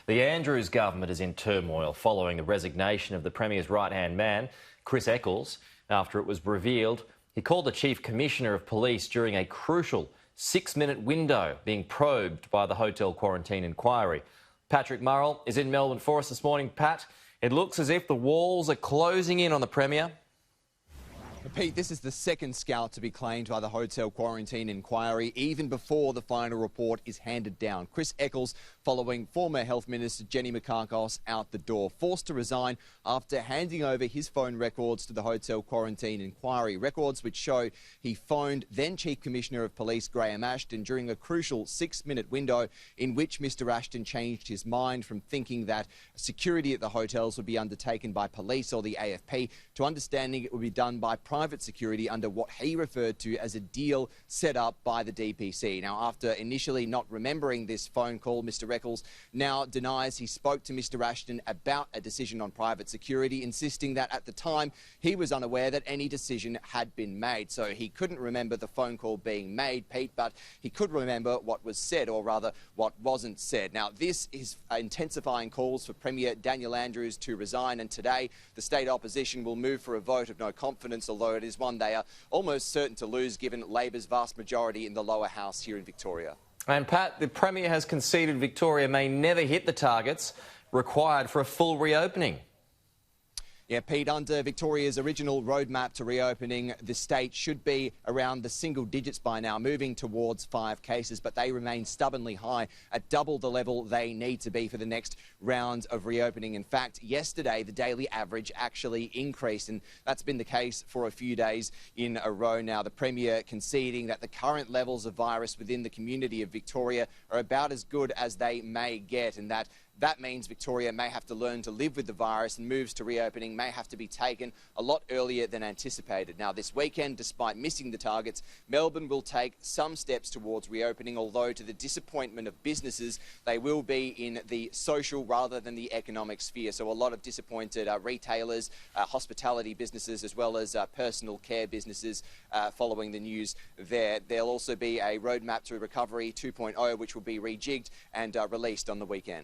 The Andrews government is in turmoil following the resignation of the Premier's right-hand man, Chris Eccles, after it was revealed he called the Chief Commissioner of Police during a crucial 6-minute window being probed by the hotel quarantine inquiry. Patrick Murrell is in Melbourne for us this morning. Pat, it looks as if the walls are closing in on the Premier. Pete, this is the second scout to be claimed by the hotel quarantine inquiry, even before the final report is handed down. Chris Eccles, following former Health Minister Jenny Mikakos out the door, forced to resign after handing over his phone records to the hotel quarantine inquiry. Records which show he phoned then Chief Commissioner of Police Graham Ashton during a crucial 6-minute window in which Mr Ashton changed his mind from thinking that security at the hotels would be undertaken by police or the AFP to understanding it would be done by private security under what he referred to as a deal set up by the DPC. Now, after initially not remembering this phone call, Mr Eccles now denies he spoke to Mr Ashton about a decision on private security, insisting that at the time he was unaware that any decision had been made. So he couldn't remember the phone call being made, Pete, but he could remember what was said, or rather what wasn't said. Now, this is intensifying calls for Premier Daniel Andrews to resign, and today the state opposition will move for a vote of no confidence, although it is one they are almost certain to lose given Labor's vast majority in the lower house here in Victoria. And Pat, the Premier has conceded Victoria may never hit the targets required for a full reopening. Yeah, Pete, under Victoria's original roadmap to reopening, the state should be around the single digits by now, moving towards 5 cases, but they remain stubbornly high at double the level they need to be for the next round of reopening. In fact, yesterday, the daily average actually increased, and that's been the case for a few days in a row now. The Premier conceding that the current levels of virus within the community of Victoria are about as good as they may get, and that means Victoria may have to learn to live with the virus, and moves to reopening may have to be taken a lot earlier than anticipated. Now, this weekend, despite missing the targets, Melbourne will take some steps towards reopening, although to the disappointment of businesses, they will be in the social rather than the economic sphere. So a lot of disappointed retailers, hospitality businesses, as well as personal care businesses following the news there. There'll also be a roadmap to recovery 2.0, which will be rejigged and released on the weekend.